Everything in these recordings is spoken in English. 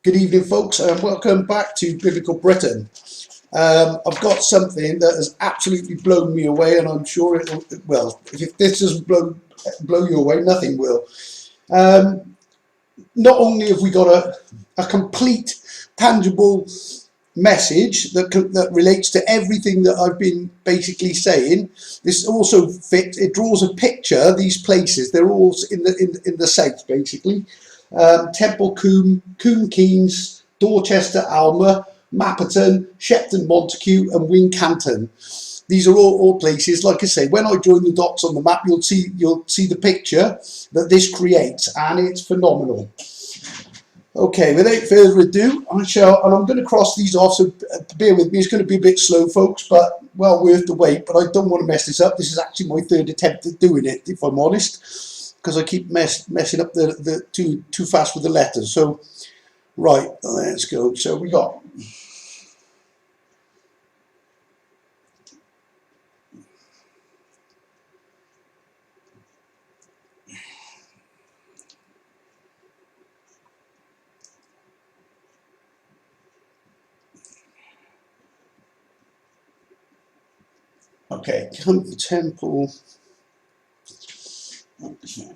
Good evening, folks, and welcome back to Biblical Britain. I've got something that has absolutely blown me away, and I'm sure it will. Well, if this doesn't blow you away, nothing will. Not only have we got a complete, tangible message that relates to everything that I've been basically saying. This also fits. It draws a picture. These places, they're all in the south, basically. Temple Combe, Coombe Keynes, Dorchester, Alma, Mapperton, Shepton Montague, and Wincanton. These are all places. Like I say, when I join the dots on the map, you'll see the picture that this creates, and it's phenomenal. Okay, without further ado, I'm going to cross these off, so bear with me. It's going to be a bit slow, folks, but well worth the wait. But I don't want to mess this up. This is actually my third attempt at doing it, if I'm honest, because I keep messing up the too fast with the letters. So, right, let's go. So we got... Okay, Temple. Okay.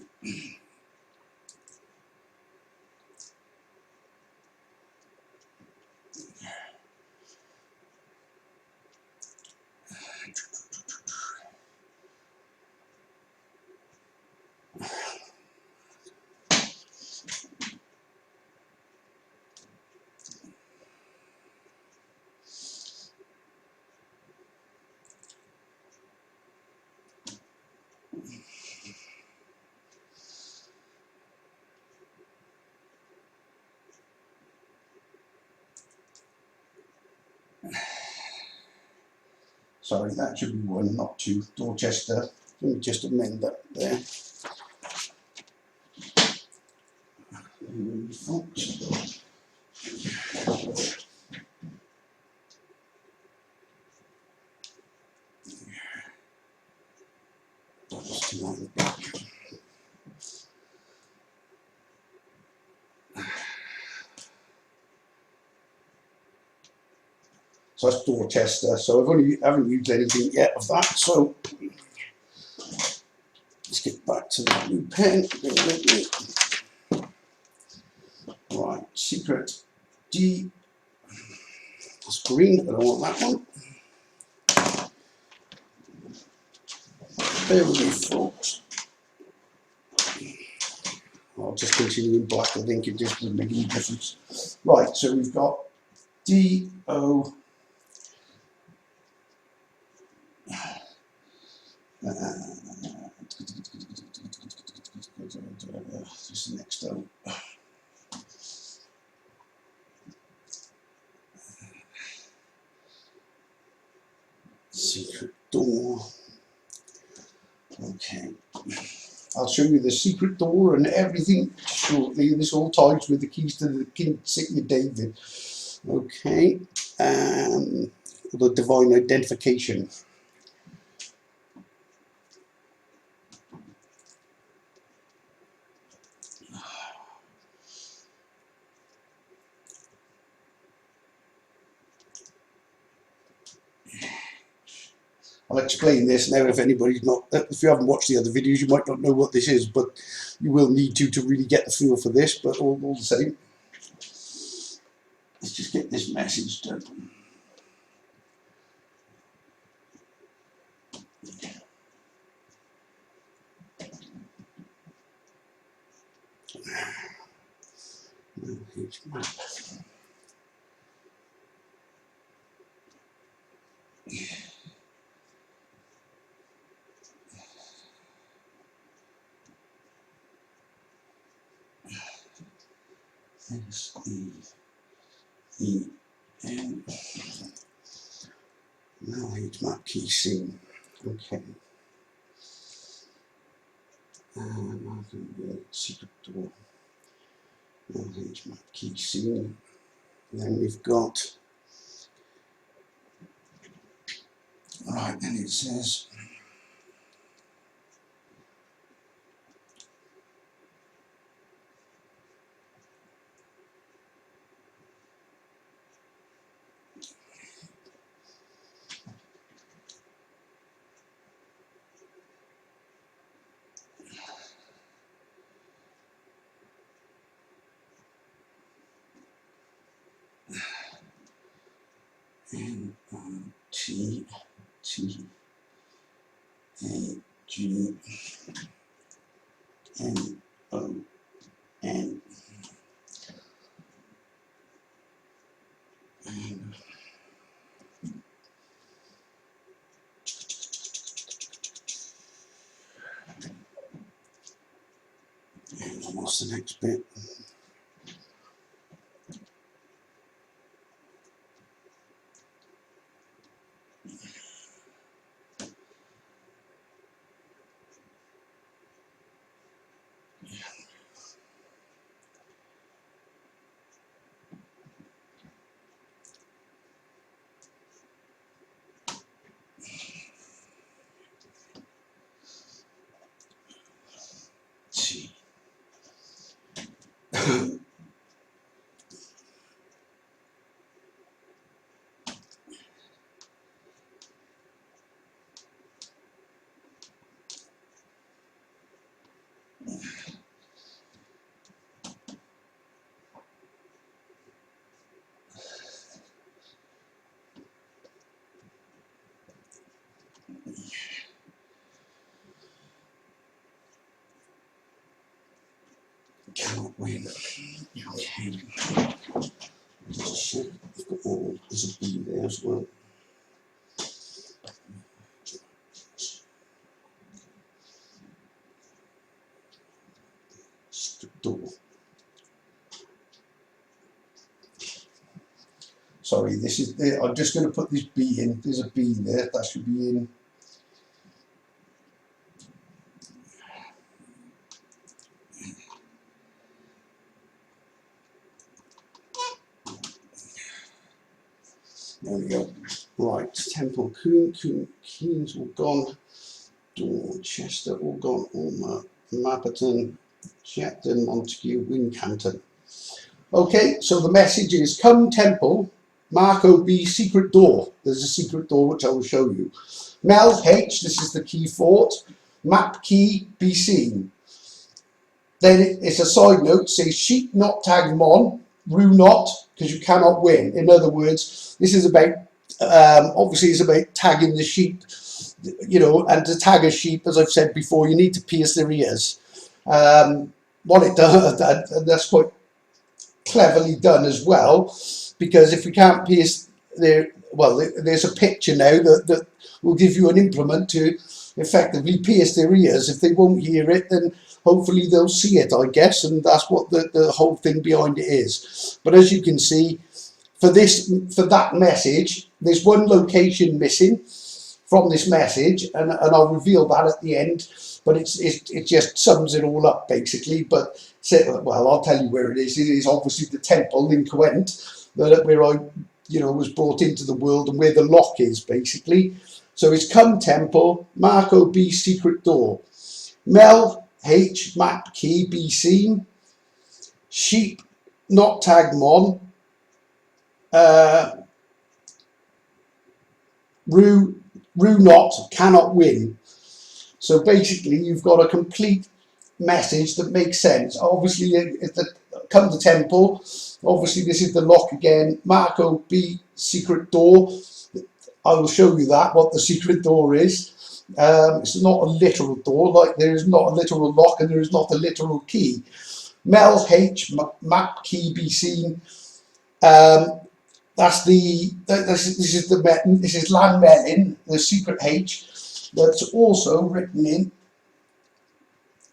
Sorry, that should be 1, not 2. Dorchester. Let me just amend that there. Folks. So that's Dorchester. So I haven't used anything yet of that. So let's get back to the blue pen. Right, secret D. That's green. I don't want that one. Bear with me, folks. I'll just continue in black. I think it just doesn't make any difference. Right, so we've got D-O. Just the next O. Secret door. Okay. I'll show you the secret door and everything shortly. This all ties with the keys to the King City of David. Okay. The divine identification. I'll explain this now. If you haven't watched the other videos, you might not know what this is, but you will need to really get the feel for this. But all the same, let's just get this message done. Here's map. S-E-E-N. Now here's map key scene. Okay. Secret door. Now here's map key scene. Then we've got. Right, then it says. N O T T A G N O N. And what's the next bit? T. Cannot win. Okay. Just check. I've got all. There's a B there as well. Door. Sorry, this is the, I'm just going to put this B in. There's a B there. That should be in. There we go. Right, Temple, Keynes all gone. Dorchester all gone. Ormer, Mapperton, Shepton, Montague, Wincanton. Okay, so the message is: come Temple, Marco B, secret door. There's a secret door which I will show you. Mel H, this is the key fort. Map key be seen. Then it's a side note, says sheep not tag mon, rue not, because you cannot win. In other words, this is about, obviously it's about tagging the sheep, you know, and to tag a sheep, as I've said before, you need to pierce their ears. What it does, that's quite cleverly done as well, because if we can't pierce their, well, there's a picture now that will give you an implement to effectively pierce their ears. If they won't hear it, then hopefully they'll see it, I guess, and that's what the whole thing behind it is. But as you can see, for that message, there's one location missing from this message, and I'll reveal that at the end, but it just sums it all up basically. But well, I'll tell you where it is. It is obviously the temple in Gwent, where I, you know, was brought into the world, and where the lock is basically. So it's come Temple, Marco B secret door, Mel H map key be seen, sheep not tag mon, rue not cannot win. So basically you've got a complete message that makes sense. Obviously it's the come to Temple, obviously this is the lock again. Marco B secret door, I will show you that, what the secret door is. It's not a literal door, like there is not a literal lock and there is not a literal key. Mel H map key be seen. This is Lan Melin, the secret H, that's also written in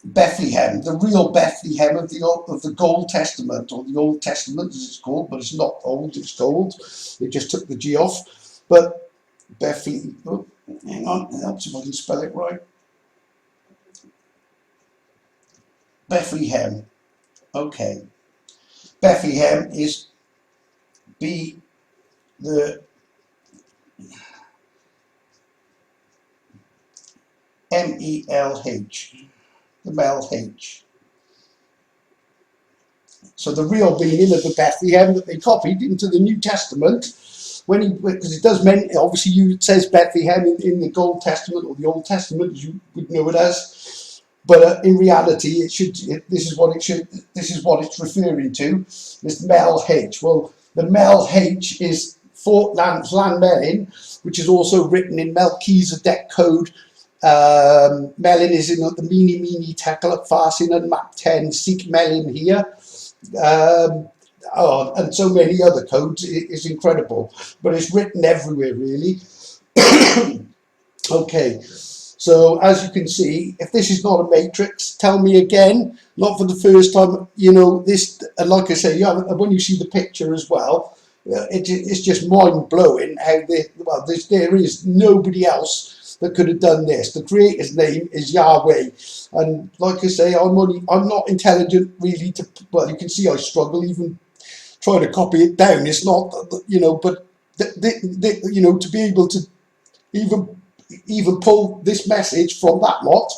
Bethlehem, the real Bethlehem of the Gold Testament, or the Old Testament as it's called, but it's not old, it's gold. They just took the G off. But Bethlehem, oh, hang on, it helps if I can spell it right. Bethlehem, okay. Bethlehem is B, the M-E-L-H, the Mel H. So the real meaning of the Bethlehem that they copied into the New Testament, because it does mean, obviously it says Bethlehem in the Old Testament, or the Old Testament as you would know it as, but in reality this is what it's referring to, this Mel H. Well, the Mel H is Melin, which is also written in Melchizedek code. Melin is in the Mini Tekla Farsin and map 10, Seek Melin here. And so many other codes. It is incredible, but it's written everywhere really. Okay, so as you can see, if this is not a matrix, tell me again, not for the first time, you know, this, and like I say, yeah, when you see the picture as well, it's just mind-blowing how there is nobody else that could have done this. The creator's name is Yahweh, and like I say, I'm not intelligent really to, well, you can see I struggle even trying to copy it down. It's not, you know, but you know, to be able to even pull this message from that lot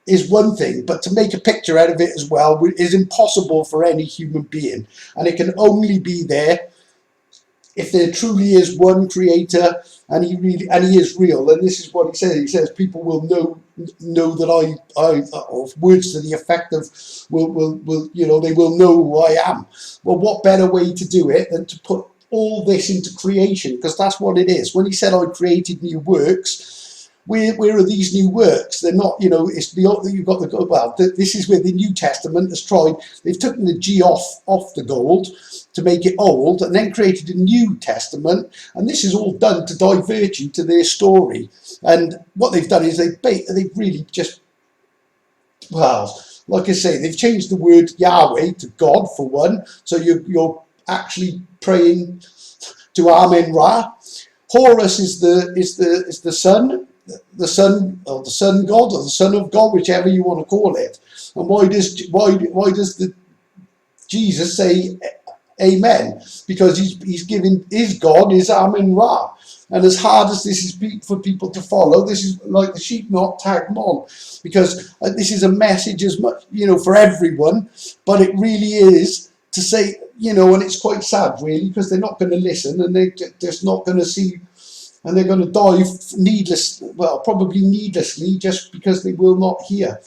is one thing, but to make a picture out of it as well is impossible for any human being, and it can only be there if there truly is one creator, and he is real. And this is what he says. He says people will know that I words to the effect of will you know, they will know who I am. Well, what better way to do it than to put all this into creation, because that's what it is. When he said I created new works, where are these new works? They're not, you know, it's the, you've got the, well, this is where the New Testament has tried. They've taken the G off the gold to make it old, and then created a New Testament, and this is all done to divert you to their story. And what they've done is they've really just, well, like I say, they've changed the word Yahweh to God for one, so you're actually praying to Amen Ra. Horus is the sun, the sun god, or the son of God, whichever you want to call it. And why does the Jesus say Amen? Because he's giving his God is Amen Ra. And as hard as this is for people to follow, this is like the sheep not tagged on, because this is a message as much, you know, for everyone, but it really is to say, you know, and it's quite sad really, because they're not going to listen, and they're just not going to see, and they're going to die probably needlessly, just because they will not hear.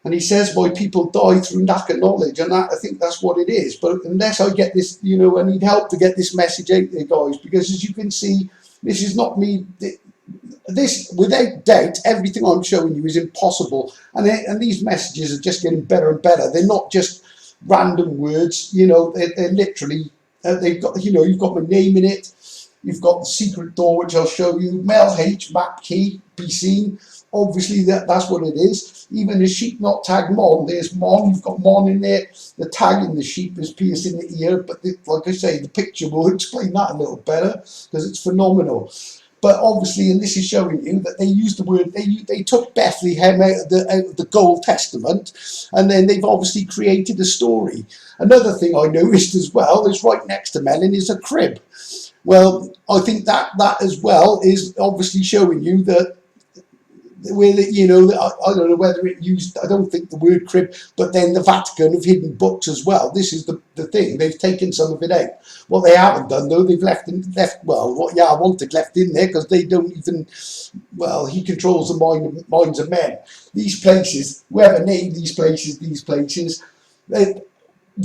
And he says, my people die through lack of knowledge, and I think that's what it is. But unless I get this, you know, I need help to get this message out there, guys, because as you can see, this is not me. This, without doubt, everything I'm showing you is impossible, and these messages are just getting better and better. They're not just random words, you know, they're literally, they've got, you know, you've got my name in it, you've got the secret door, which I'll show you, Mel H, map key, be seen. Obviously that's what it is. Even the sheep not tagged Mon, there's Mon, you've got Mon in there. The tag in the sheep is pierced in the ear, but like I say, the picture will explain that a little better, because it's phenomenal. But obviously, and this is showing you that they used the word, they took Bethlehem out of the Old Testament, and then they've obviously created a story. Another thing I noticed as well is right next to Melin is a crib. Well, I think that as well is obviously showing you that, you know, I don't know whether it used, I don't think the word crib, but then the Vatican have hidden books as well. This is the thing, they've taken some of it out. What they haven't done though, they've left what Yah wanted left in there, because they don't even, well, he controls the minds of men. These places, whoever named these places,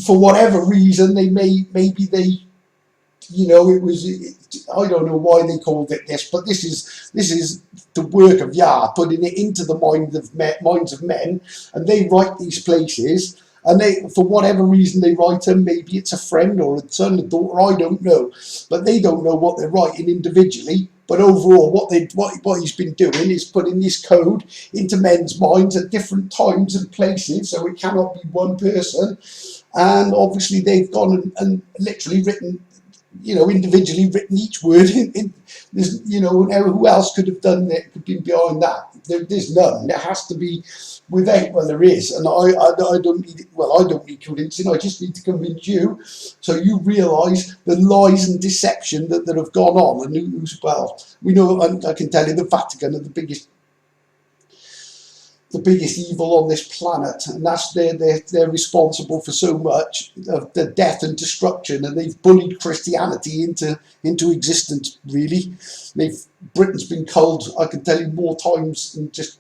for whatever reason, maybe they, you know, I don't know why they called it this, but this is the work of Yah, putting it into the minds of men, and they write these places, and they, for whatever reason they write them, maybe it's a friend or a son, a daughter, I don't know, but they don't know what they're writing individually. But overall, what he's been doing is putting this code into men's minds at different times and places, so it cannot be one person. And obviously they've gone and literally written, you know, individually written each word in there's, you know, now who else could have done that, could be behind that? There's none. There has to be without, well, there is, and I don't need it, well, I don't need convincing, I just need to convince you, so you realise the lies and deception that have gone on, and who's, well, we know, and I can tell you the Vatican are the biggest evil on this planet, and that's they're responsible for so much of the death and destruction, and they've bullied Christianity into existence. Really, Britain's been culled, I can tell you, more times than just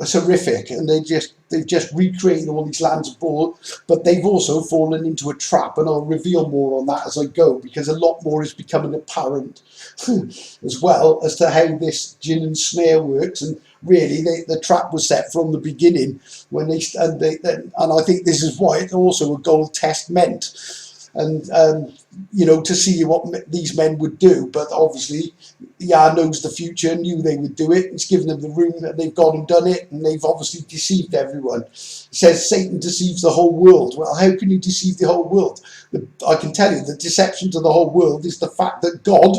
It's horrific, and they've just recreated all these lands aboard, but they've also fallen into a trap, and I'll reveal more on that as I go, because a lot more is becoming apparent as well as to how this gin and snare works. And really the trap was set from the beginning when and I think this is why it's also a gold test meant, and you know, to see what these men would do. But obviously Yah knows the future, knew they would do it. It's given them the room, and they've gone and done it, and they've obviously deceived everyone. It says Satan deceives the whole world. Well, how can you deceive the whole world? I can tell you the deception to the whole world is the fact that God,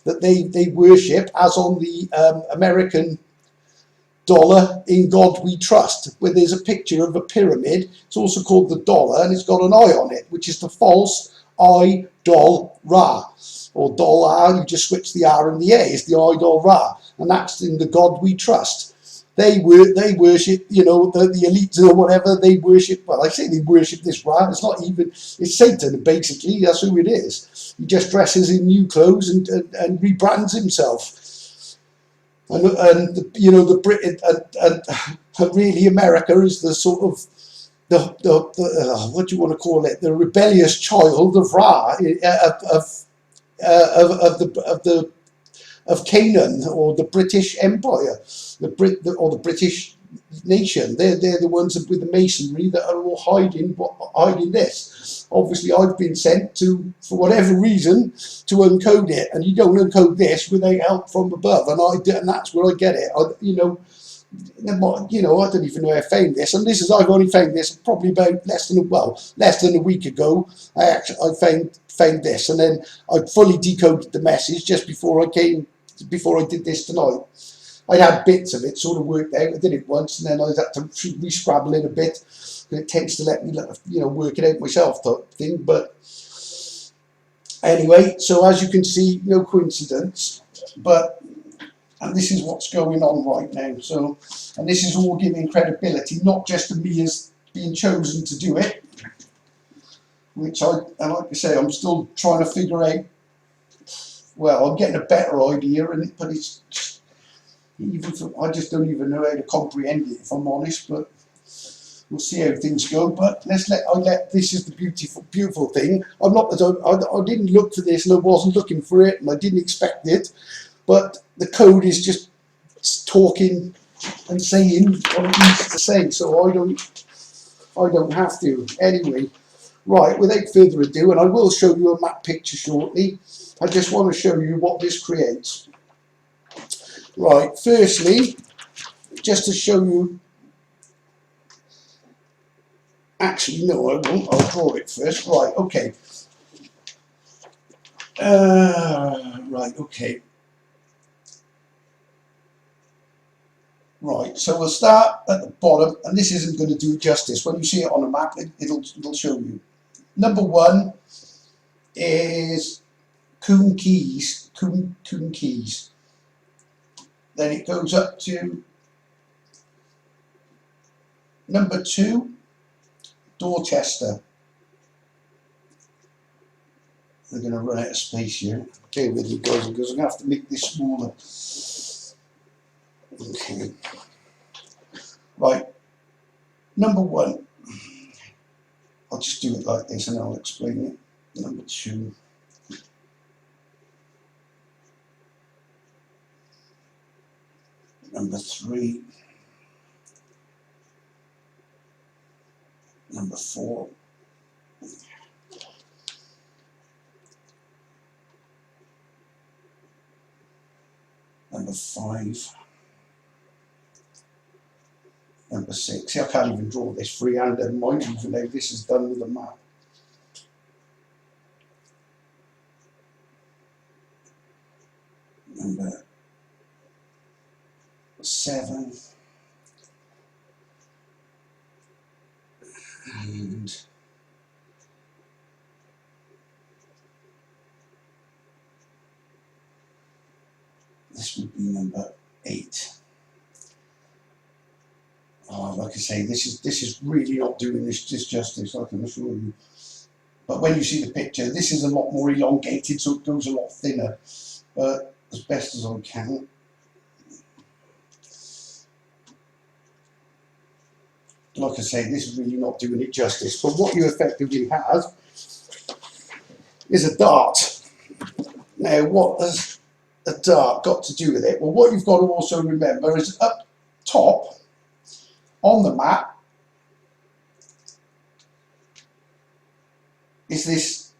that they worship, as on the American dollar, "In God we trust," where there's a picture of a pyramid. It's also called the dollar, and it's got an eye on it, which is the false idol Ra, or dollar. You just switch the R and the A. It's the idol Ra, and that's in the God we trust. They worship, you know, the elites or whatever. They worship. Well, I say they worship this Ra. It's not even. It's Satan, basically. That's who it is. He just dresses in new clothes and rebrands himself. And you know, the Brit and really America is the sort of the what do you want to call it, the rebellious child of Ra, of Canaan, or the British Empire, or the British nation. They're the ones with the masonry that are all hiding this. Obviously, I've been sent to, for whatever reason, to uncode it, and you don't uncode this without help from above. And that's where I get it. You know, I don't even know how I found this, and I've only found this probably about less than a week ago. I found this, and then I fully decoded the message just before I did this tonight. I had bits of it sort of worked out. I did it once, and then I had to re-scrabble it a bit. It tends to let me, you know, work it out myself type thing. But anyway, so as you can see, no coincidence. And this is what's going on right now. So, and this is all giving credibility, not just to me as being chosen to do it, which like I say, I'm still trying to figure out. Well, I'm getting a better idea, but it's just, I just don't even know how to comprehend it, if I'm honest. But we'll see how things go. But this is the beautiful thing. I didn't look for this, and I wasn't looking for it, and I didn't expect it. But the code is just talking and saying what it needs to say, so I don't have to. Anyway, right, without further ado, and I will show you a map picture shortly, I just want to show you what this creates. Right, firstly, just to show you, actually no, I won't, I'll draw it first. Right, okay. Right, okay. Right, so we'll start at the bottom, and this isn't going to do it justice. When you see it on a map, it'll show you. Number one is Coombe Keys. Then it goes up to number 2, Dorchester. They're going to run out of space here. Bear with me, guys, because I'm going to have to make this smaller. Okay. Right. Number 1. I'll just do it like this and I'll explain it. Number 2. Number 3. Number 4. Number 5. Number 6. See, I can't even draw this freehand, mind even though this is done with a map. Number 7. And this would be number 8. Like I say, this is really not doing this justice, I can assure you. But when you see the picture, this is a lot more elongated, so it goes a lot thinner. But as best as I can. like I say, this is really not doing it justice. But what you effectively have is a dart. Now, what has a dart got to do with it? Well, what you've got to also remember is up top on the map is this,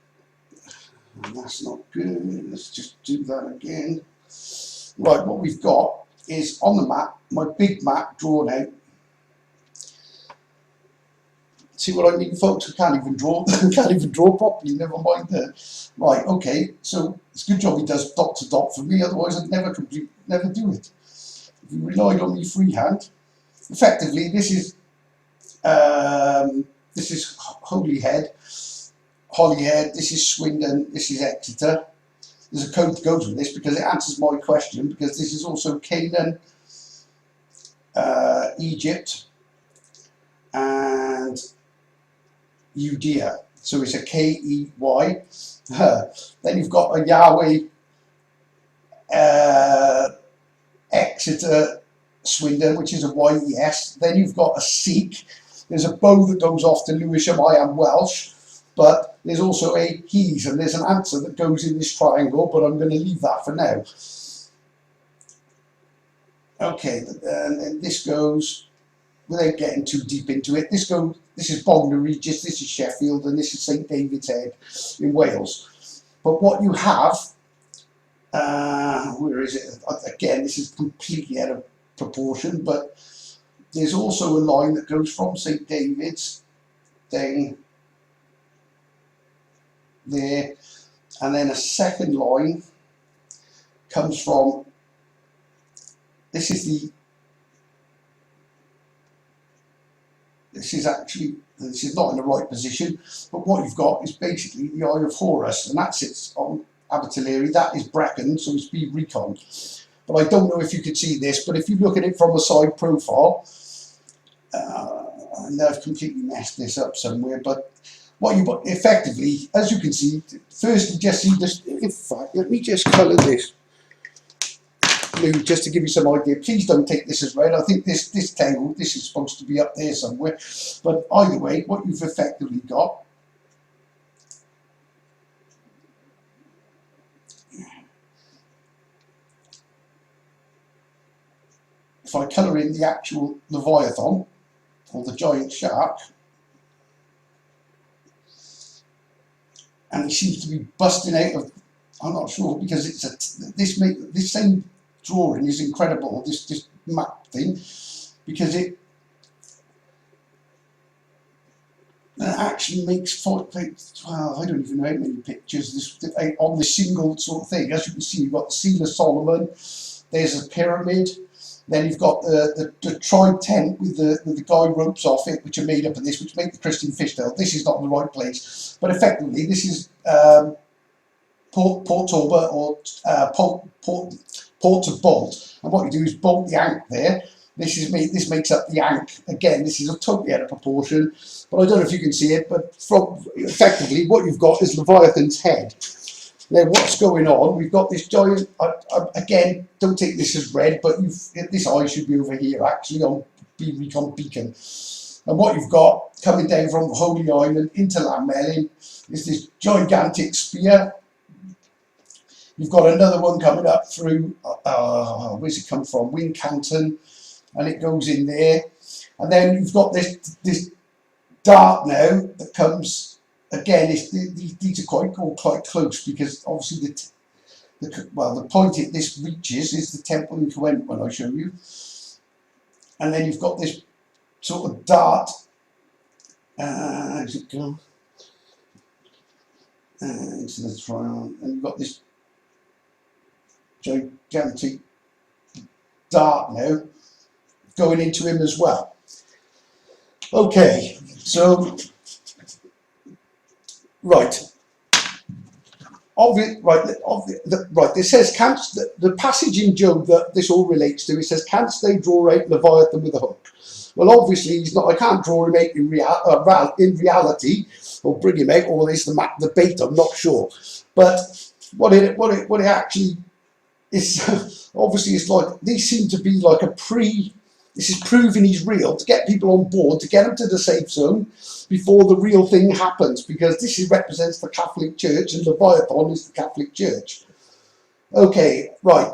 and that's not good, let's just do that again. Right, what we've got is on the map, my big map drawn out. See what I mean, folks? I can't even draw, can't even draw properly, never mind that. Right, okay, so it's a good job he does dot to dot for me, otherwise I'd never do it. If you relied on me freehand, effectively this is Holyhead, this is Swindon, this is Exeter. There's a code that goes with this because it answers my question, because this is also Canaan, Egypt, and Judea. So it's a K-E-Y. Then you've got a Yahweh, Exeter, Swindon, which is a Y-E-S. Then you've got a Sikh. There's a bow that goes off to Lewisham. I am Welsh. But there's also a he's, and there's an answer that goes in this triangle, but I'm going to leave that for now. Okay, and then this goes, without getting too deep into it, this is Bognor Regis, this is Sheffield, and this is St David's Head in Wales. But what you have, where is it? Again, this is completely out of proportion, but there's also a line that goes from St David's down there, and then a second line comes from, this is not in the right position, but what you've got is basically the Eye of Horus, and that sits on Abertillery. That is Brecon, so it's B Recon. But I don't know if you could see this, but if you look at it from a side profile, and I've completely messed this up somewhere, but what you effectively, as you can see, first you just see this. In fact, let me just colour this blue just to give you some idea. Please don't take this as red. I think this table, this is supposed to be up there somewhere. But either way, what you've effectively got if I colour in the actual Leviathan or the giant shark, and it seems to be busting out of, I'm not sure, because it's this same drawing is incredible, this map thing, because it actually makes well, I don't even know how many pictures on this single sort of thing. As you can see, you've got the Seal of Solomon, there's a pyramid, then you've got the tribe tent with the guy ropes off it, which are made up of this, which make the Christian fishtail. This is not in the right place, but effectively this is Port Talbot or Port to Bolt, and what you do is bolt the ankh there. This makes up the ankh. Again, this is totally out of proportion, but I don't know if you can see it, but from effectively what you've got is Leviathan's head. Now what's going on, we've got this giant, again, don't take this as red, but this eye should be over here actually on Recon Beacon. And what you've got coming down from Holy Island into Llanmelin is this gigantic spear. You've got another one coming up through, where's it come from? Wincanton, and it goes in there. And then you've got this dart now that comes. Again, these are quite close, because obviously the point this reaches is the temple in Coent when I show you, and then you've got this sort of dart. How's it go? Into the triangle, and you've got this gigantic dart now going into him as well. Okay, so. Right. It says, the passage in Job that this all relates to, it says, canst they draw out Leviathan with a hook? Well, obviously he's not. I can't draw him out in reality, or bring him out, or is the bait? I'm not sure. But what it actually is, obviously, it's like these seem to be like a This is proving he's real, to get people on board, to get them to the safe zone before the real thing happens, because this represents the Catholic Church and Leviathan is the Catholic Church. Okay, right.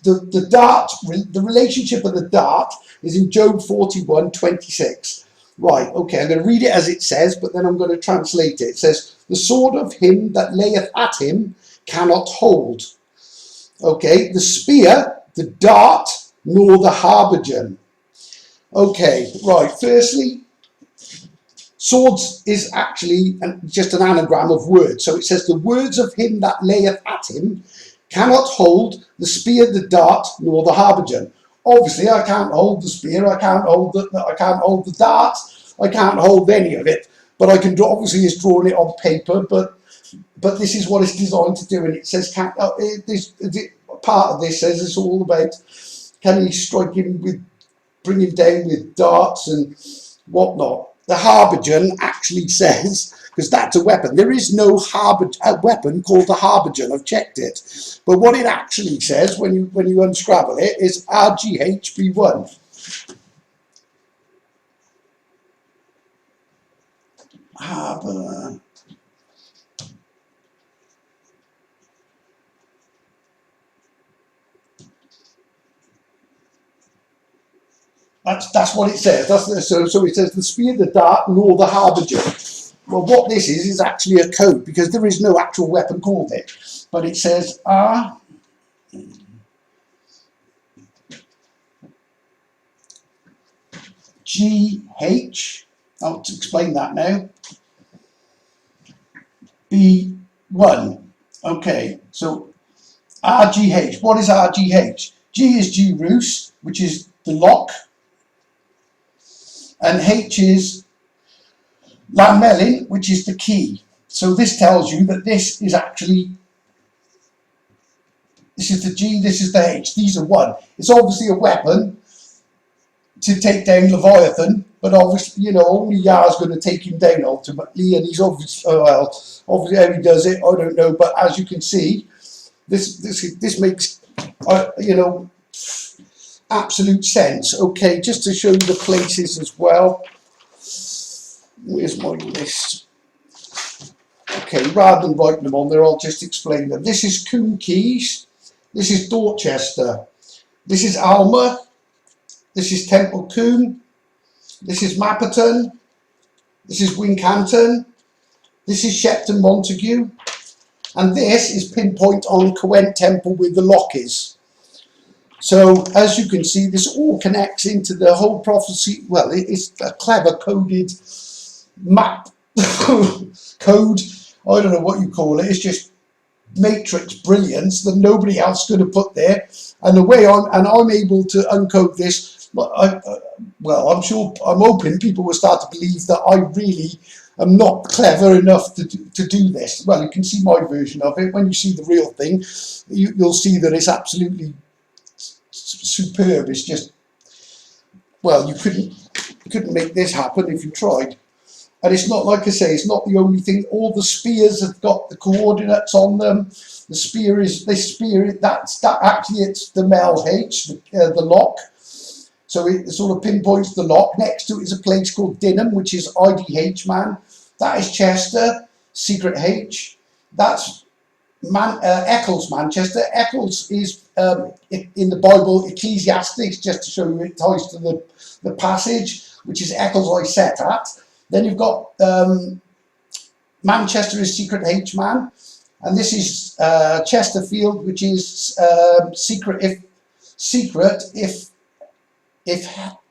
The relationship of the dart is in Job 41:26. Right, okay, I'm going to read it as it says, but then I'm going to translate it. It says, the sword of him that layeth at him cannot hold. Okay, the spear, the dart, nor the habergeon. Okay, right, firstly, swords is actually just an anagram of words. So it says, the words of him that layeth at him cannot hold the spear, the dart, nor the habergeon. Obviously, I can't hold the spear, I can't hold the dart, I can't hold any of it. But I can draw, obviously it's drawing it on paper, but this is what it's designed to do. And it says, part of this says it's all about, can he strike him with, bring him down with darts and whatnot. The habergeon actually says, because that's a weapon, there is no weapon called the habergeon. I've checked it, but what it actually says when you unscrabble it is RGHB1. That's what it says. So it says the spear, the dart, nor the habergeon. Well, what this is actually a code, because there is no actual weapon called it. But it says RGH. I'll explain that now. B1. Okay, so RGH. What is RGH? G is G-Roos, which is the lock. And H is Lamelin, which is the key. So this tells you that this is actually, this is the G, this is the H, these are one. It's obviously a weapon to take down Leviathan, but obviously, you know, only Yah's going to take him down ultimately, and he's obviously, obviously how he does it, I don't know, but as you can see, this makes, you know, absolute sense. Okay, just to show you the places as well. Where's my list? Okay, rather than writing them on there, I'll just explain them. This is Coombe Keys. This is Dorchester. This is Alma. This is Temple Coombe. This is Mapperton. This is Wincanton. This is Shepton Montague. And this is pinpoint on Cowent Temple where the lock is. So, as you can see, this all connects into the whole prophecy. Well, it's a clever coded map code. I don't know what you call it. It's just matrix brilliance that nobody else could have put there. And the way I'm able to uncode this, well, I'm hoping people will start to believe that I really am not clever enough to do this. Well, you can see my version of it. When you see the real thing, you'll see that it's absolutely superb. It's just, well, you couldn't make this happen if you tried. And it's not, like I say, it's not the only thing. All the spears have got the coordinates on them. The spear is actually it's the Mel H, the lock. So it sort of pinpoints the lock. Next to it is a place called Dinham, which is IDH man. That is Chester, secret H. That's Eccles, Manchester. Eccles is in the Bible Ecclesiastics, just to show you it ties to the passage, which is Eccles I set at. Then you've got Manchester is secret H man, and this is Chesterfield, which is secret if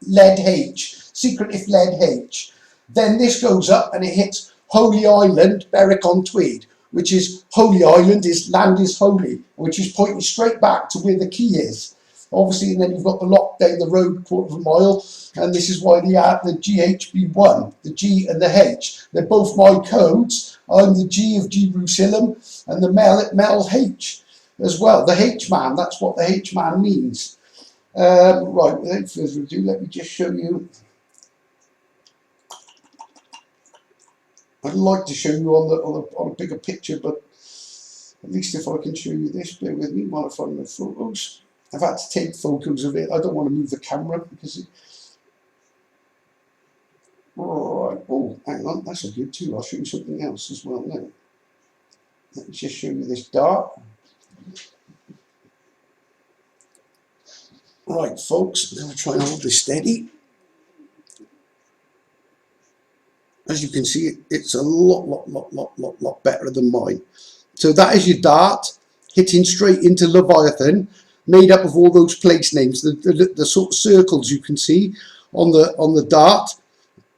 lead H, secret if lead H. Then this goes up and it hits Holy Island, Berwick-on-Tweed, which is Holy Island, is land is holy, which is pointing straight back to where the key is. Obviously, and then you've got the lock down the road 1/4 mile, and this is why the GHB1, the G and the H, they're both my codes. I'm the G of Jerusalem and the Mel H as well. The H man, that's what the H man means. Right, without further ado, let me just show you. I'd like to show you on a bigger picture, but at least if I can show you this, bear with me while I find my photos. I've had to take photos of it. I don't want to move the camera because it... Right. Oh, hang on, that's a good too. I'll show you something else as well now. Let me just show you this dart. Right, folks, I'm going to try and hold this steady. As you can see, it's a lot better than mine. So that is your dart hitting straight into Leviathan, made up of all those place names, the sort of circles you can see on the dart.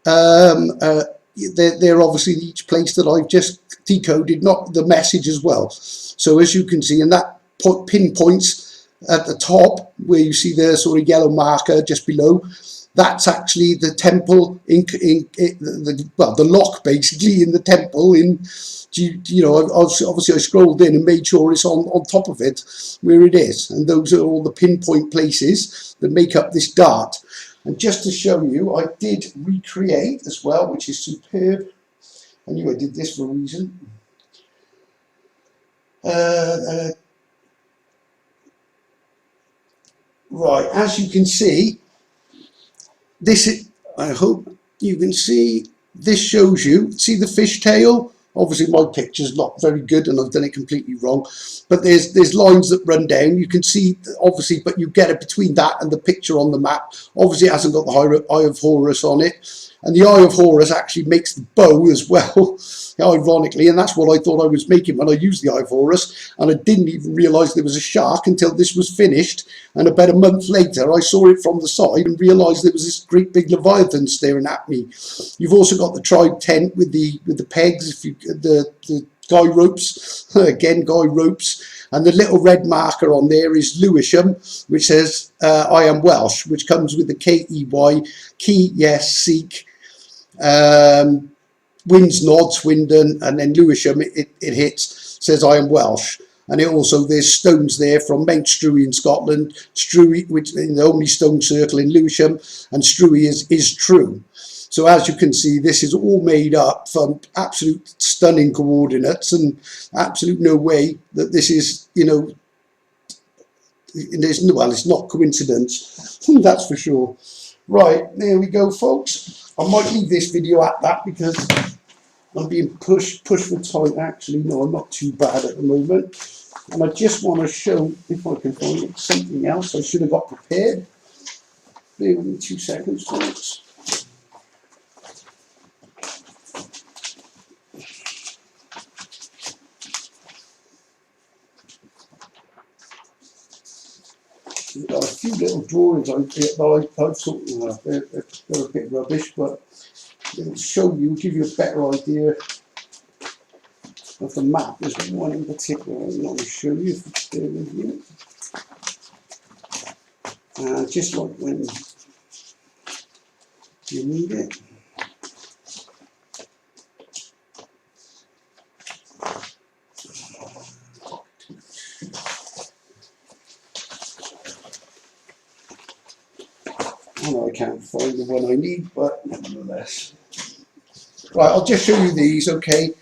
They're obviously each place that I've just decoded, not the message as well. So as you can see, and that pinpoints at the top where you see the sort of yellow marker just below. That's actually the temple the lock basically in the temple in, you know, obviously I scrolled in and made sure it's on top of it where it is, and those are all the pinpoint places that make up this dart. And just to show you, I did recreate as well, which is superb. I knew I did this for a reason. Right, as you can see, this is, I hope you can see, this shows you, see the fishtail? Obviously my picture's not very good and I've done it completely wrong, but there's lines that run down, you can see obviously, but you get it between that and the picture on the map. Obviously it hasn't got the Eye of Horus on it, and the Eye of Horus actually makes the bow as well, ironically, and that's what I thought I was making when I used the Eye of Horus, and I didn't even realise there was a shark until this was finished, and about a month later I saw it from the side and realised there was this great big Leviathan staring at me. You've also got the tribe tent with the pegs, if you, the guy ropes, again guy ropes, and the little red marker on there is Lewisham, which says I am Welsh, which comes with the K-E-Y, key, yes, seek, Winds, nod, Swindon, and then Lewisham, it hits, says I am Welsh. And it also, there's stones there from Mount Struy in Scotland, Struy, which is the only stone circle in Lewisham, and Struy is true. So as you can see, this is all made up from absolute stunning coordinates, and absolute no way that this is, you know, well, it's not coincidence, that's for sure. Right, there we go, folks. I might leave this video at that because I'm being pushed for time. Actually, no, I'm not too bad at the moment. And I just want to show, if I can find something else I should have got prepared. Bear with me 2 seconds, folks. I've got a few little drawings I've sort of, they're a bit rubbish, but it'll show you, give you a better idea of the map. There's one in particular I'm going to show you, if it's there with you. Just like when you need it. I know I can't find the one I need, but nevertheless. Right, I'll just show you these, okay.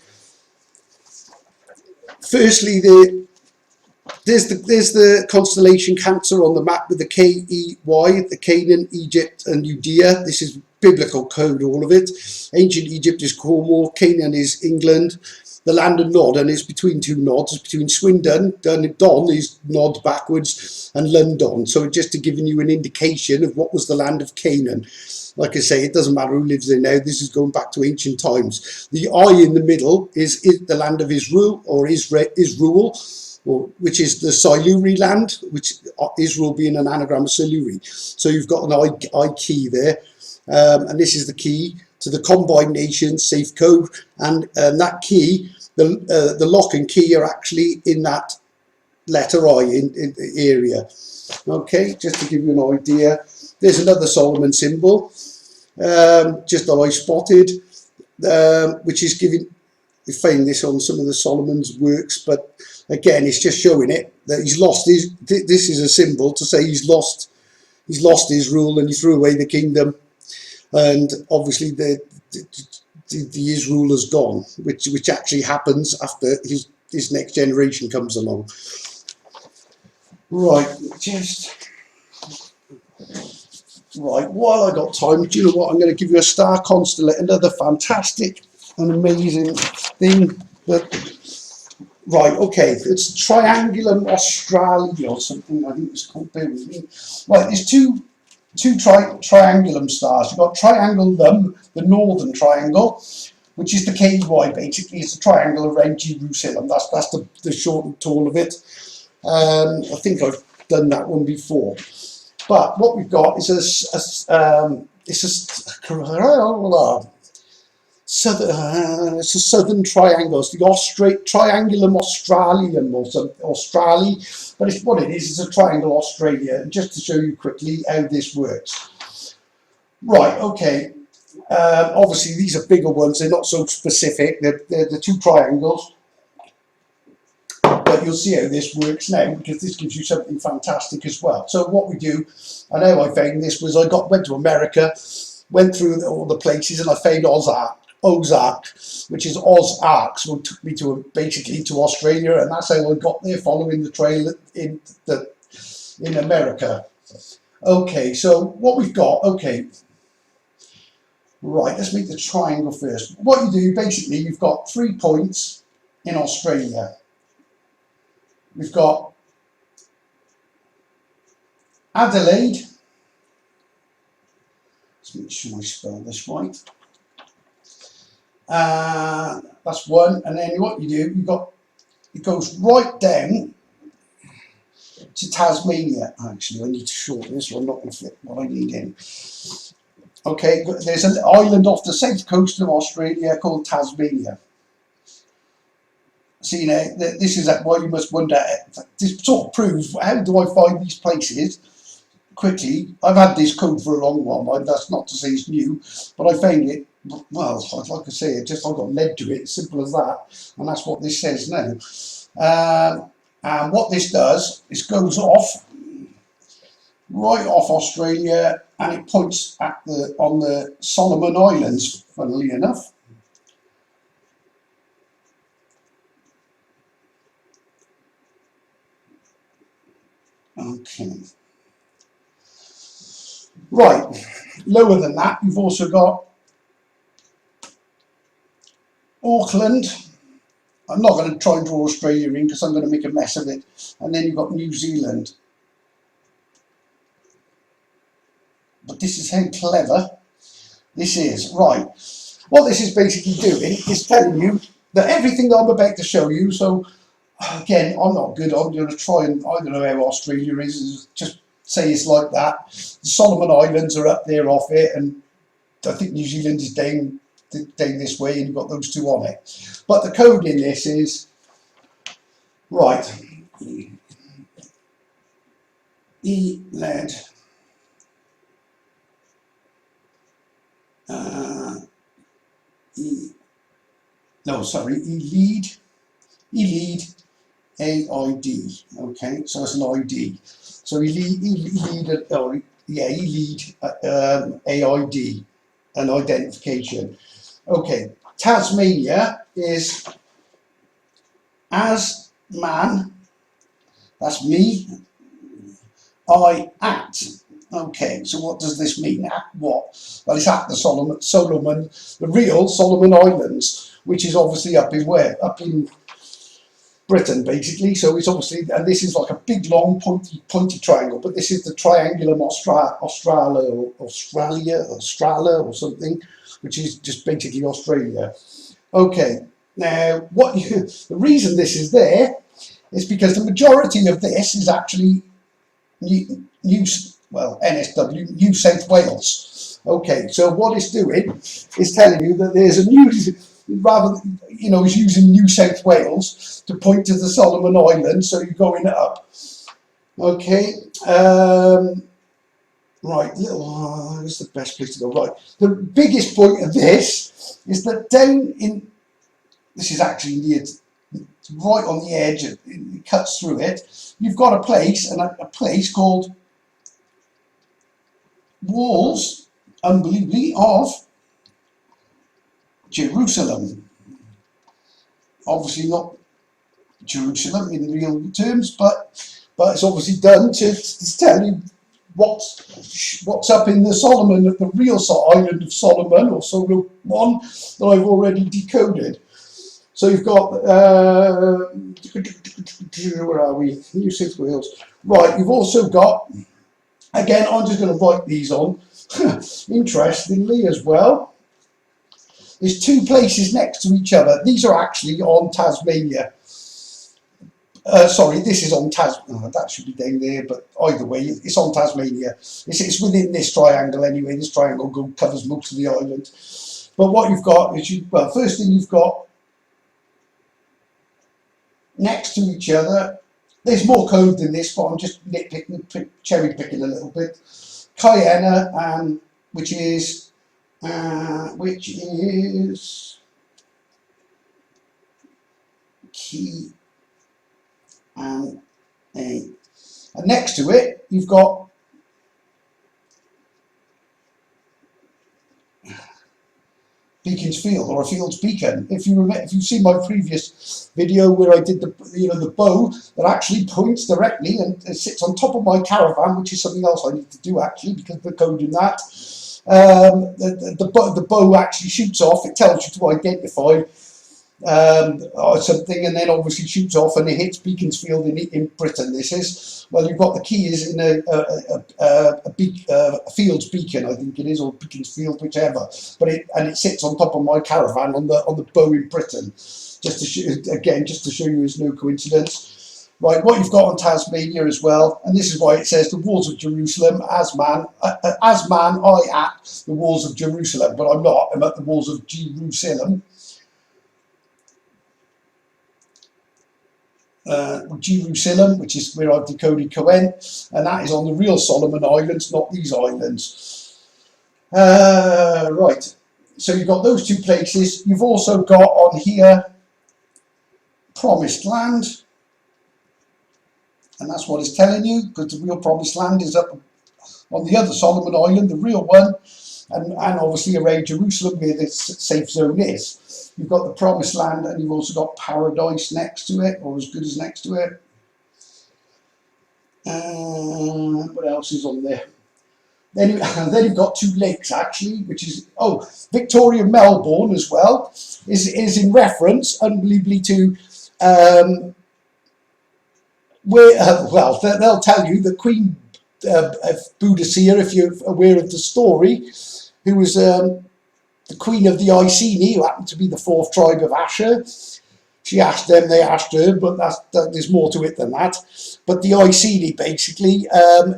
Firstly, there's the constellation Cancer on the map with the K-E-Y, the Canaan, Egypt and Judea. This is biblical code, all of it. Ancient Egypt is Cornwall, Canaan is England. The land of Nod, and it's between two nods, between Swindon, Don is nod backwards, and London. So just to give you an indication of what was the land of Canaan. Like I say, it doesn't matter who lives there now, this is going back to ancient times. The I in the middle is the land of Israel, or Israel, which is the Siluri land, which Israel being an anagram of Siluri. So you've got an I key there, and this is the key to the Combined Nations Safe Code, and that key, the lock and key are actually in that letter I in the area. Okay, just to give you an idea. There's another Solomon symbol, just that I spotted, which is giving, you find this on some of the Solomon's works, but again, it's just showing it that he's lost his. This is a symbol to say he's lost his rule and he threw away the kingdom, and obviously the Israel has gone, which actually happens after his next generation comes along. Right, just right. While I got time, do you know what? I'm going to give you a star constellation, another fantastic and amazing thing. But right, okay, it's Triangulum Australe or something. I think it's called. Bear with me. Right, there's two triangulum stars. You've got Triangulum, the northern triangle, which is the KY. Basically, it's a triangle around Jerusalem. That's the short and tall of it. I think I've done that one before. But what we've got is it's a southern triangle. It's the Triangulum Australium or something, Australe, but it's what it is. It's a triangle Australia. And just to show you quickly how this works. Right, okay. Obviously, these are bigger ones. They're not so specific. They're the two triangles. But you'll see how this works now, because this gives you something fantastic as well. So what we do, and how I found this was went to America, went through all the places, and I found Ozark, which is Ozark, so it took me to basically to Australia, and that's how I got there, following the trail in America. Okay, so what we've got, okay, right, let's make the triangle first. What you do, basically, you've got 3 points in Australia. We've got Adelaide. Let's make sure I spell this right. That's one, and then what you do, it goes right down to Tasmania. Actually, I need to shorten this, so I'm not going to fit what I need in. Okay, there's an island off the south coast of Australia called Tasmania. See, now, this is why you must wonder. This sort of proves, how do I find these places quickly? I've had this code for a long while. That's not to say it's new, but I found it. Well, like I say, I got led to it. Simple as that, and that's what this says now. And what this does is goes off right off Australia, and it points at on the Solomon Islands. Funnily enough. Okay. Right, lower than that, you've also got Auckland. I'm not going to try and draw Australia in because I'm going to make a mess of it. And then you've got New Zealand. But this is how clever this is. Right, what this is basically doing is telling you that everything that I'm about to show you, so again, I'm not good. I'm going to try and, I don't know how Australia is, just say it's like that. The Solomon Islands are up there off it, and I think New Zealand is down this way, and you've got those two on it. But the code in this is, right, E-lead, E-lead, AID. Okay, so it's an ID. So E-lead, AID, an identification. Okay, Tasmania is as man, that's me, I at. Okay, so what does this mean? At what? Well, it's at the the real Solomon Islands, which is obviously up in where? Up in Britain, basically. So it's obviously, and this is like a big, long, pointy triangle, but this is the Triangulum Australe or something, which is just basically Australia. Okay, now the reason this is there is because the majority of this is actually NSW, New South Wales. Okay, so what it's doing is telling you that there's a is using New South Wales to point to the Solomon Islands, so you're going up. Okay, right, where's the best place to go? Right, the biggest point of this is that down in, this is actually near, right on the edge, it cuts through it, you've got a place, and a place called Walls, unbelievably, of Jerusalem. Obviously not Jerusalem in real terms, but but it's obviously done to tell you what's up in the Solomon, the real island of Solomon, or Solomon one, that I've already decoded. So you've got, where are we? New South Wales. Right, you've also got, again, I'm just going to write these on, interestingly as well. There's two places next to each other. These are actually on Tasmania. Sorry, this is on Tasmania. That should be down there, but either way, it's on Tasmania. It's within this triangle anyway. This triangle covers most of the island. But what you've got is, first thing you've got next to each other. There's more code than this, but I'm just nitpicking, cherry picking a little bit. Cayenne, which is key and A. And next to it, you've got Beacon's Field, or a field's beacon. If you remember, if you've seen my previous video where I did the bow that actually points directly and it sits on top of my caravan, which is something else I need to do actually because of the code in that. The bow actually shoots off. It tells you to identify something, and then obviously shoots off and it hits Beacon's Field in Britain. This is, well, you've got the key is in a field's beacon, I think it is, or Beacon's Field, whichever. But it sits on top of my caravan on the bow in Britain. Just to show, again, just to show you, it's no coincidence. Right, what you've got on Tasmania as well, and this is why it says the walls of Jerusalem, as man I at the walls of Jerusalem, but I'm not. I'm at the walls of Jerusalem. Jerusalem, which is where I've decoded Cohen, and that is on the real Solomon Islands, not these islands. Right, so you've got those two places. You've also got on here Promised Land, and that's what it's telling you, because the real Promised Land is up on the other Solomon Island, the real one, and obviously around Jerusalem where the safe zone is. You've got the Promised Land, and you've also got Paradise next to it, or as good as next to it. What else is on there? Then you've got two lakes actually, which is, oh, Victoria Melbourne as well, is in reference, unbelievably, to where, well, they'll tell you that Queen Boudicca, if you're aware of the story, who was the queen of the Iceni, who happened to be the fourth tribe of Asher. She asked them, they asked her, but there's more to it than that. But the Iceni, basically,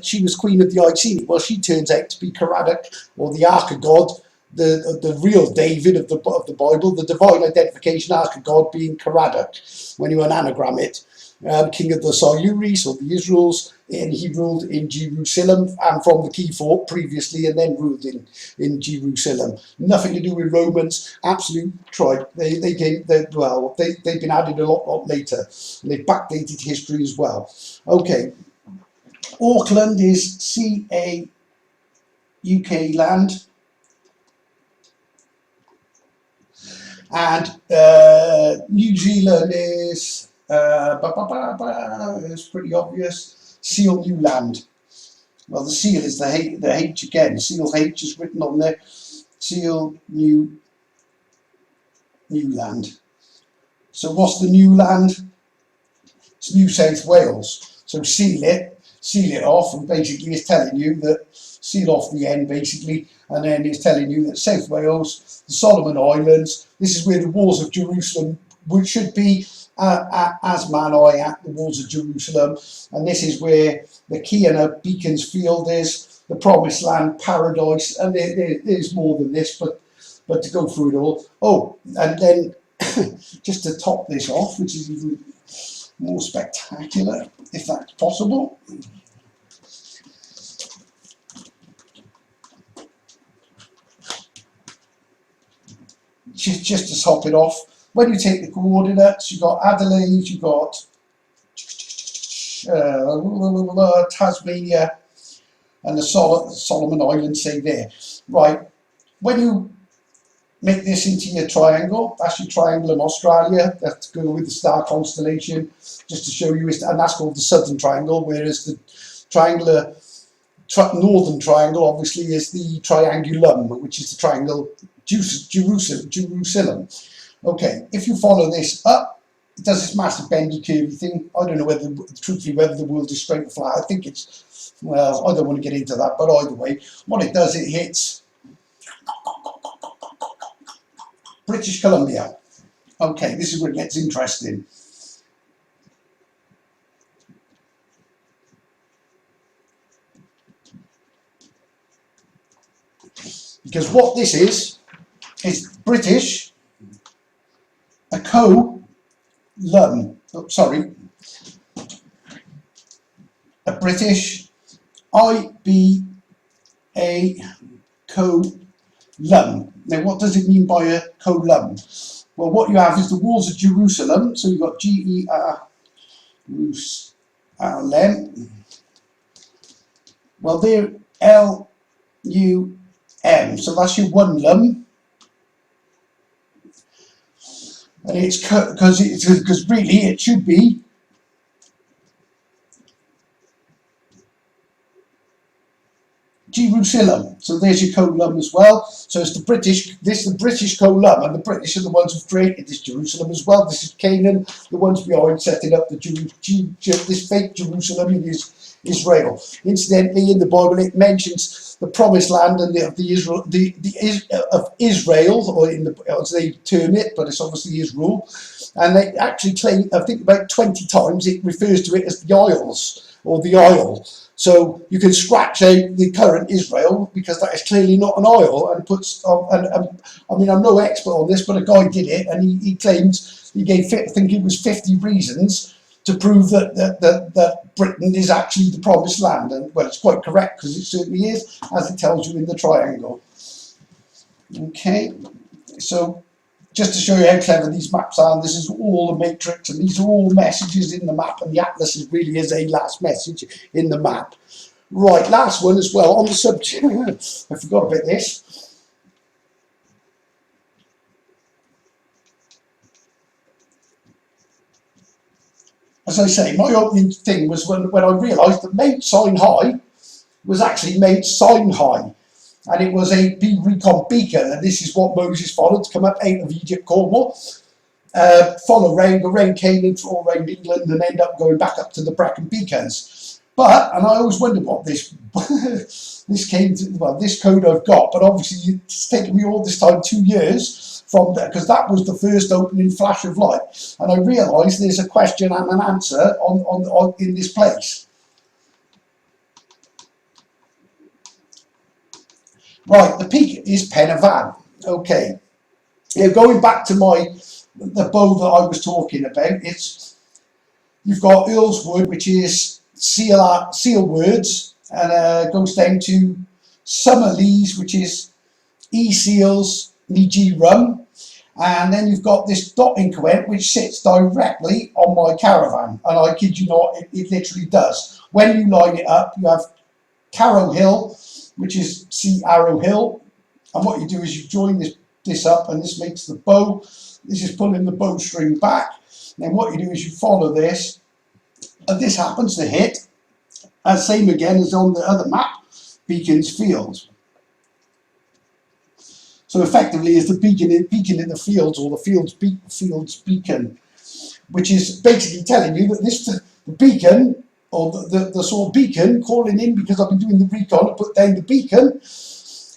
she was queen of the Iceni. Well, she turns out to be Caradoc, or the Ark of God, the real David of the Bible, the divine identification Ark of God being Caradoc, when you anagram it. King of the Silures, or the Israels, and he ruled in Jerusalem and from the Key Fort previously, and then ruled in Jerusalem. Nothing to do with Romans, absolute tribe. They've been added a lot later, and they've backdated history as well. Okay, Auckland is CA UK land, and New Zealand is it's pretty obvious. Seal New Land. Well, the seal is the H again. Seal H is written on there. Seal New Land. So what's the new land? It's New South Wales. So seal it off, and basically it's telling you that, seal off the end basically, and then it's telling you that South Wales, the Solomon Islands, this is where the walls of Jerusalem should be. As man I at the walls of Jerusalem, and this is where the Kiana Beacon's Field is, the Promised Land, Paradise, and there's more than this, but to go through it all. Oh, and then just to top this off, which is even more spectacular, if that's possible. Just to top it off. When you take the coordinates, you've got Adelaide, you've got Tasmania, and the Solomon Islands, say there. Right, when you make this into your triangle. That's your Triangulum Australe. That's to go with the star constellation, just to show you, and that's called the Southern Triangle, whereas the triangular Northern Triangle obviously is the Triangulum, which is the triangle Jerusalem. Okay, if you follow this up, it does this massive bendy curvy thing. I don't know whether, truthfully, whether the world is straight or flat. I think it's, well, I don't want to get into that, but either way, what it does, it hits British Columbia. Okay, this is where it gets interesting. Because what this is British, a colum, a British IBA colum. Now, what does it mean by a colum? Well, what you have is the walls of Jerusalem. So you've got Jerusalem. Well, they're LUM. So that's your one lum. And it's because really it should be Jerusalem. So there's your colum as well. So it's the British, this is the British colum, and the British are the ones who've created this Jerusalem as well. This is Canaan, the ones behind setting up the this fake Jerusalem in Israel. Incidentally, in the Bible it mentions the promised land and of Israel, or as they term it, but it's obviously Israel. And they actually claim, I think about 20 times, it refers to it as the Isles, or the Isle. So you can scratch out the current Israel, because that is clearly not an isle, and puts. I mean, I'm no expert on this, but a guy did it, and he claims he gave, I think it was 50 reasons to prove that Britain is actually the promised land, and well, it's quite correct because it certainly is, as it tells you in the triangle. Okay, so just to show you how clever these maps are, this is all the matrix, and these are all messages in the map, and the atlas really is a last message in the map. Right, last one as well on the subject. I forgot about this. As I say, my opening thing was when I realised that Mount Sinai was actually Mount Sinai. And it was a recon beacon, and this is what Moses followed to come up out of Egypt, Cornwall, follow round, go round Canaan, all round England, and end up going back up to the Brecon Beacons. But, and I always wondered what this this came to, well, this code I've got, but obviously it's taken me all this time, 2 years from that, because that was the first opening flash of light, and I realised there's a question and an answer on in this place. Right, the peak is Pen y Fan. Okay, now going back to the bow that I was talking about, you've got Earl's Wood, which is seal words, and goes down to Summer Lees, which is E seals me G rum, and then you've got this dot inquent, which sits directly on my caravan, and I kid you not, it literally does. When you line it up, you have Carrow Hill, which is C Arrow Hill, and what you do is you join this up, and this makes the bow. This is pulling the bowstring back. Then what you do is you follow this, and this happens to hit, and same again as on the other map, Beacon's Fields. So effectively, is the beacon in the fields, or the fields beacon, which is basically telling you that the beacon, or the sort of beacon calling in, because I've been doing the recon to put down the beacon,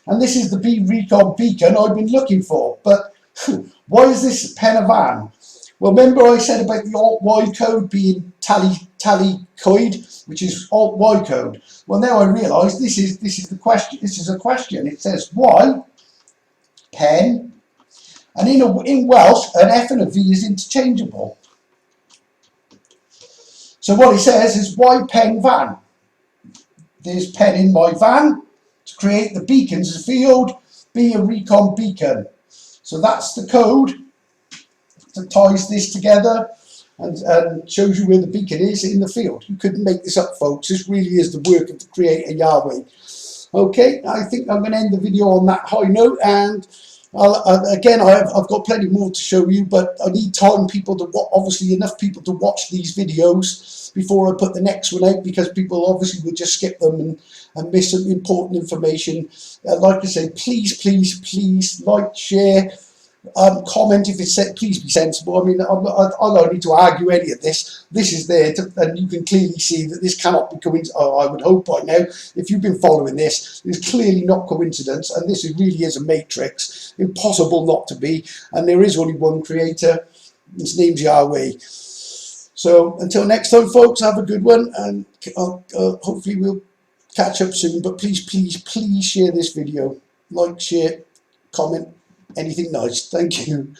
and this is the recon beacon I've been looking for. But why is this Pen y Fan? Well, remember I said about the Alt-Y code being tally-coid, which is Alt-Y code. Well, now I realise this is the question. This is a question. It says Y, pen, and in Welsh, an F and a V is interchangeable. So what it says is, why pen van? There's pen in my van to create the beacons field, be a recon beacon. So that's the code that ties this together and shows you where the beacon is in the field. You couldn't make this up, folks. This really is the work of the Creator Yahweh. Okay, I think I'm going to end the video on that high note, and Again, I've got plenty more to show you, but I need time, people to obviously enough people to watch these videos before I put the next one out, because people obviously would just skip them and miss some important information. Like I say, please like, share, comment if it's said. Please be sensible. I mean, I don't need to argue any of this. This is there, and you can clearly see that this cannot be coincidence. Oh, I would hope by now, if you've been following this, it's clearly not coincidence, and this really is a matrix. Impossible not to be, and there is only one creator. His name's Yahweh. So until next time, folks, have a good one, and hopefully we'll catch up soon. But please share this video. Like, share, comment, anything nice. Thank you.